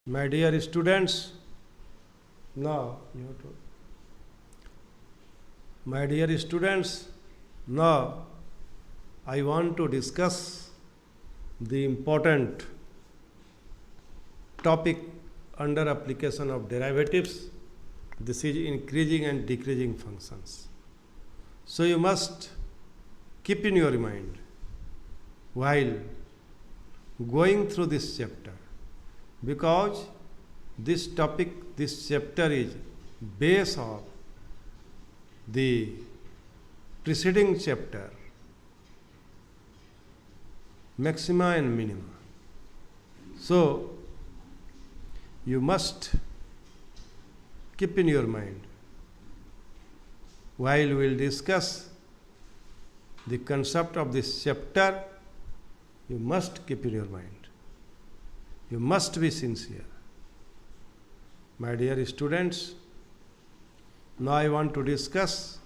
My dear students, now you have to. My dear students, now I want to discuss the important topic under application of derivatives. This is increasing and decreasing functions. So you must keep in your mind while going through this chapter, because this topic, this chapter is base of the preceding chapter, maxima and minima. So you must keep in your mind while we will discuss the concept of this chapter. You must keep in your mind. You must be sincere. My dear students, now I want to discuss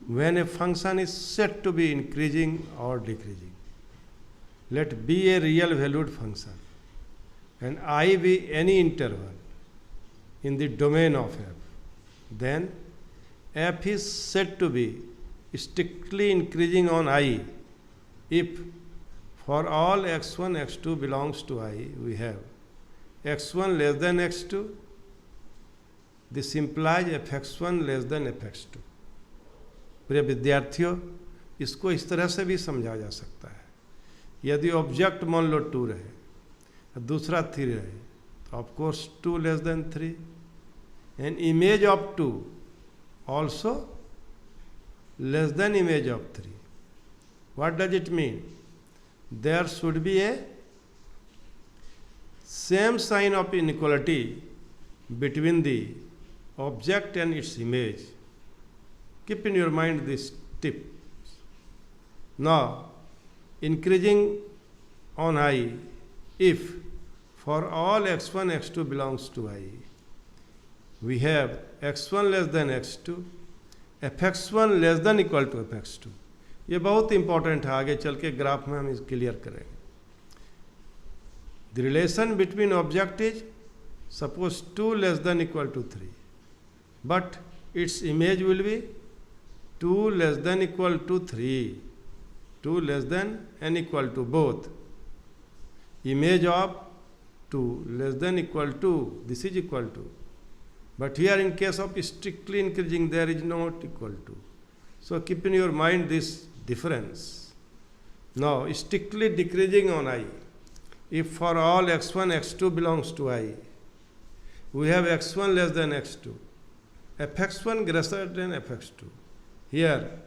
when a function is said to be increasing or decreasing. Let be a real valued function and I be any interval in the domain of f. Then f is said to be strictly increasing on I if for all x1, x2 belongs to I, we have x1 less than x2. This implies fx1 less than fx2. प्रिय विद्यार्थियों, इसको इस तरह से भी समझा जा सकता है. यदि ऑब्जेक्ट मान लो 2 रहे, दूसरा 3 रहे, तो of course 2 less then 3. And image of 2 also less than image of 3. What does it mean? There should be a same sign of inequality between the object and its image. Keep in your mind this tip. Now, increasing on I if for all x1, x2 belongs to I, we have x1 less than x2, fx1 less than equal to fx2. ये बहुत important है, आगे चल के graph में हम इस clear करेंगे. The relation between object is suppose 2 less than equal to 3, but its image will be 2 less than equal to 3, 2 less than and equal to both. Image of 2 less than equal to, this is equal to. But here in case of strictly increasing, there is not equal to. So keep in your mind this difference. Now, strictly decreasing on I, if for all x1, x2 belongs to I, we have x1 less than x2, fx1 greater than fx2. Here,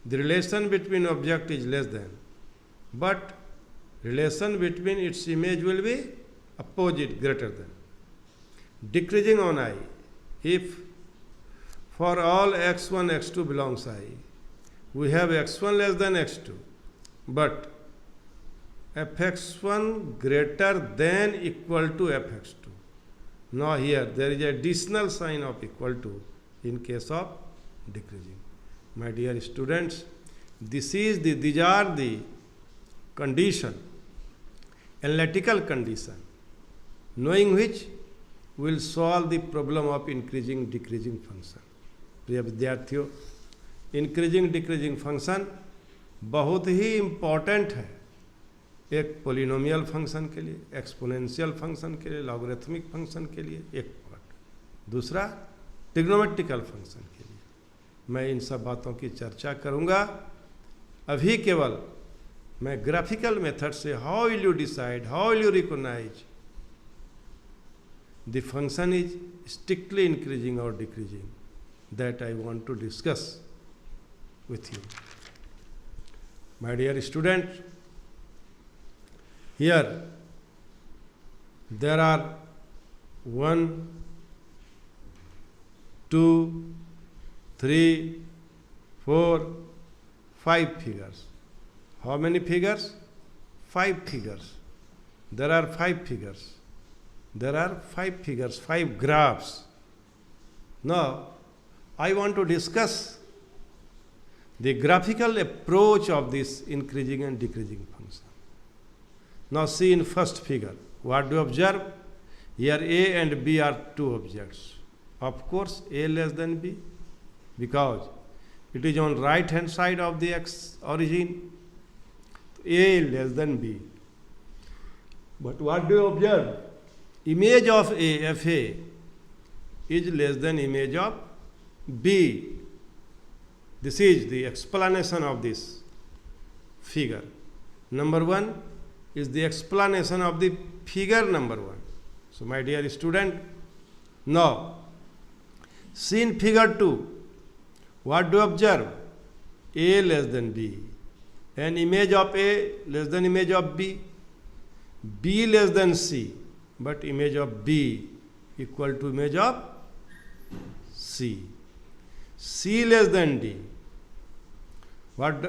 the relation between object is less than, but relation between its image will be opposite, greater than. Decreasing on I, if for all x1, x2 belongs I, we have x1 less than x2, but fx1 greater than equal to fx2. Now here there is additional sign of equal to in case of decreasing. My dear students, these are the condition, analytical condition, knowing which will solve the problem of increasing decreasing function. प्रिय विद्यार्थियों, increasing decreasing function बहुत ही important है. एक polynomial function के लिए, exponential function के लिए, logarithmic function के लिए एक पार्ट, दूसरा ट्रिग्नोमेट्रिकल फंक्शन के लिए. मैं इन सब बातों की चर्चा करूंगा. अभी केवल मैं ग्राफिकल मेथड से how will you decide, how will you recognise the function is strictly increasing or decreasing, that I want to discuss with you. My dear student, here there are 1, 2, 3, 4, 5 figures. How many figures? 5 figures. There are 5 figures. There are 5 figures, 5 graphs. Now, I want to discuss the graphical approach of this increasing and decreasing function. Now see in first figure, what do you observe? Here A and B are two objects. Of course, A less than B, because it is on right hand side of the x origin. A less than B. But what do you observe? Image of A, Fa, is less than image of B. This is the explanation of this figure. Number 1 is the explanation of the figure number 1. So, my dear student, now, see in figure 2, what do you observe? A less than B. An image of A less than image of B. B less than C. But image of B equal to image of C. C less than D. What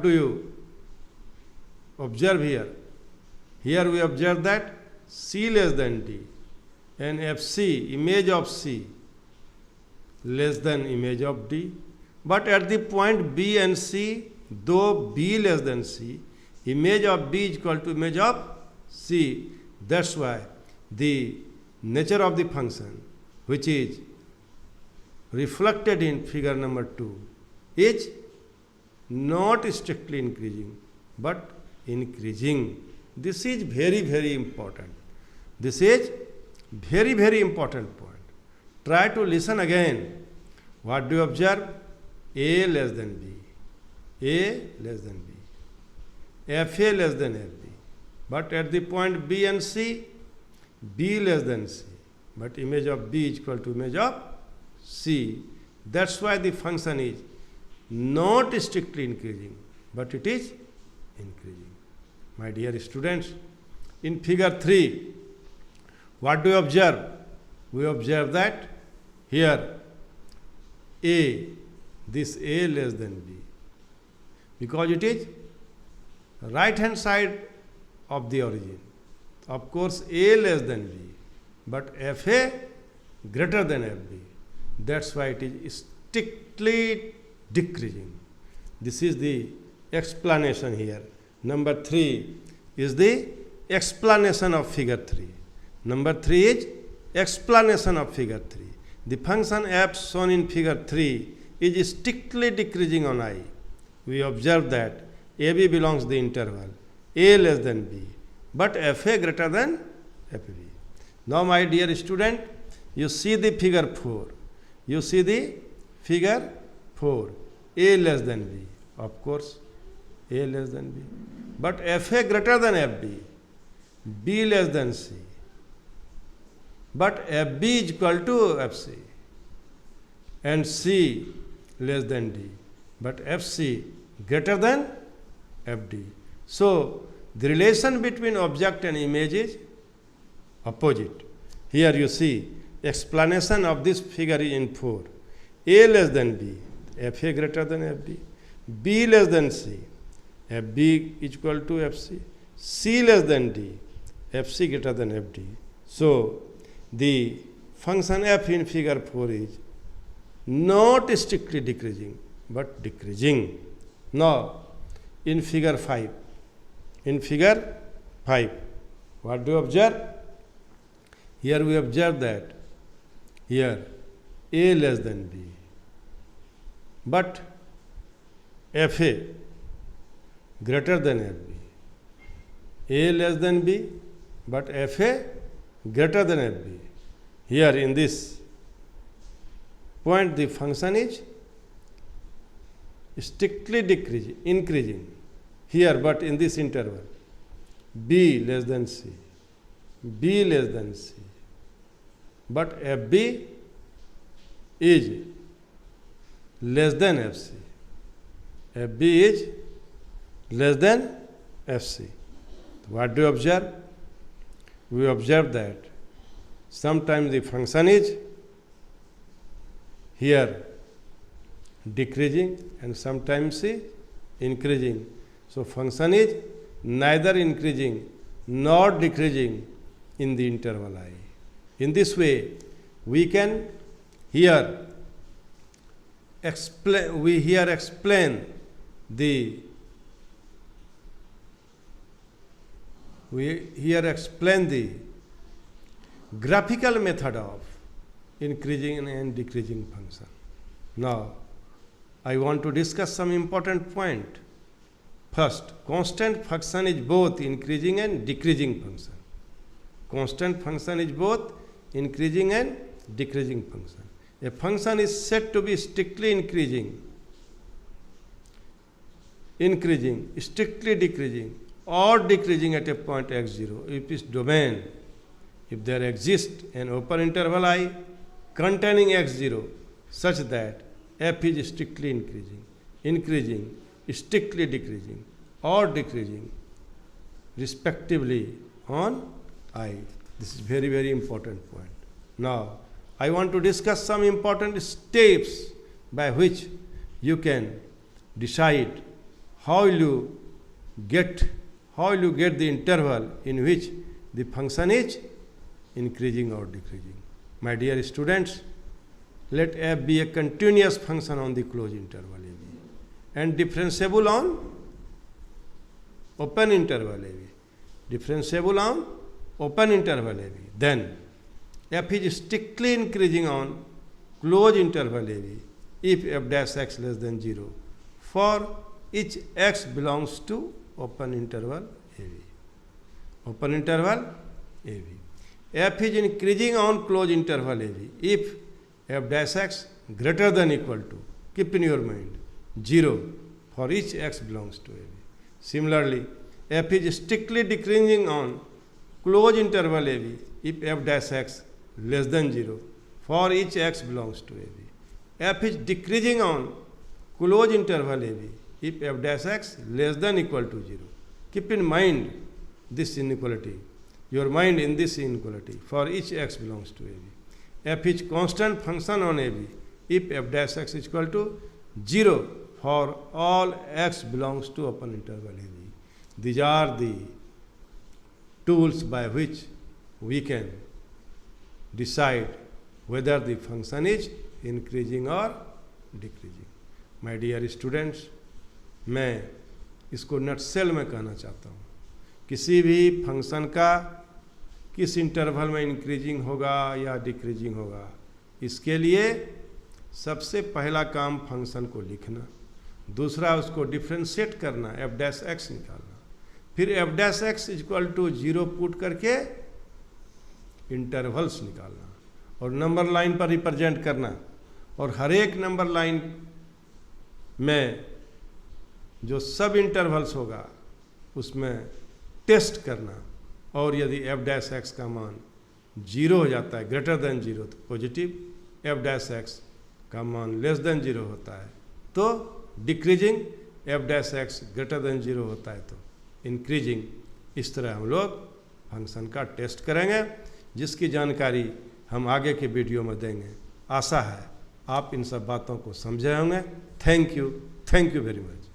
do you observe here? Here we observe that C less than D and FC, image of C, less than image of D. But at the point B and C, though B less than C, image of B is equal to image of C. That's why the nature of the function, which is reflected in figure number 2, is not strictly increasing, but increasing. This is very, very important. This is very, very important point. Try to listen again. What do you observe? A less than B. A less than B. Fa less than Fb. But at the point B and C, B less than C. But image of B is equal to image of C. That's why the function is not strictly increasing, but it is increasing. My dear students, in figure 3, what do we observe? We observe that here A, this A less than B, because it is right hand side of the origin. Of course, A less than B, but Fa greater than Fb. That's why it is strictly decreasing. This is the explanation here. Number 3 is the explanation of figure 3. Number 3 is explanation of figure 3. The function f shown in figure 3 is strictly decreasing on I. We observe that AB belongs to the interval A less than B, but Fa greater than Fb. Now, my dear student, you see the figure 4. You see the figure 4. A less than B. Of course, A less than B. But Fa greater than Fb. B less than C. But Fb is equal to Fc. And C less than D. But Fc greater than Fd. So, the relation between object and image is opposite. Here you see explanation of this figure in 4. A less than B, Fa greater than Fb. B less than C, Fb is equal to Fc. C less than D, Fc greater than Fd. So, the function f in figure 4 is not strictly decreasing, but decreasing. Now, in figure 5, what do you observe? Here we observe that here A less than B, but Fa greater than Fb. A less than B, but Fa greater than Fb. Here in this point the function is strictly decreasing, increasing here, but in this interval B less than C, B less than C, but Fb is less than Fc. Fb is less than Fc. What do you observe? We observe that sometimes the function is here decreasing and sometimes is increasing. So, function is neither increasing nor decreasing in the interval I. In this way, we can here explain the graphical method of increasing and decreasing function. Now, I want to discuss some important point. First, constant function is both increasing and decreasing function. Constant function is both increasing and decreasing function. A function is said to be strictly increasing, strictly decreasing, or decreasing at a point x0 if its domain, if there exists an open interval I containing x0 such that f is strictly increasing, strictly decreasing, or decreasing respectively on I. This is very, very important point. Now, I want to discuss some important steps by which you can decide how you get the interval in which the function is increasing or decreasing. My dear students, let f be a continuous function on the closed interval AB and differentiable on open interval AB. Differentiable on open interval AB. Then f is strictly increasing on closed interval AB if f dash x less than 0 for each x belongs to open interval AB. Open interval AB. F is increasing on closed interval AB if f dash x greater than equal to, keep in your mind, 0 for each x belongs to AB. Similarly, f is strictly decreasing on closed interval AB if f dash x less than 0 for each x belongs to AB. F is decreasing on closed interval AB if f dash x less than equal to 0. Keep in mind this inequality, your mind in this inequality for each x belongs to AB. F is constant function on AB if f dash x is equal to 0 for all x belongs to open interval AB. These are the tools by which we can decide whether the function is increasing or decreasing. My dear students, मैं इसको nutshell में कहना चाहता हूँ, किसी भी function का किस इंटरवल में इंक्रीजिंग होगा या डिक्रीजिंग होगा, इसके लिए सबसे पहला काम फंक्शन को लिखना, दूसरा उसको डिफ्रेंशिएट करना, एफ डैश एक्स निकालना, फिर F dash X equal to 0 put करके इंटरवल्स निकालना और नंबर लाइन पर रिप्रेजेंट करना, और हर एक नंबर लाइन में जो सब इंटरवल्स होगा उसमें टेस्ट करना, और यदि एफ डैश एक्स का मान 0 हो जाता है, ग्रेटर देन 0 तो पॉजिटिव, एफ डैश एक्स का मान लेस देन 0 होता है तो decreasing, F dash x greater than 0 होता है तो इंक्रीजिंग। इस तरह हम लोग फंक्शन का टेस्ट करेंगे, जिसकी जानकारी हम आगे के वीडियो में देंगे। आशा है आप इन सब बातों को समझे होंगे। Thank you very much.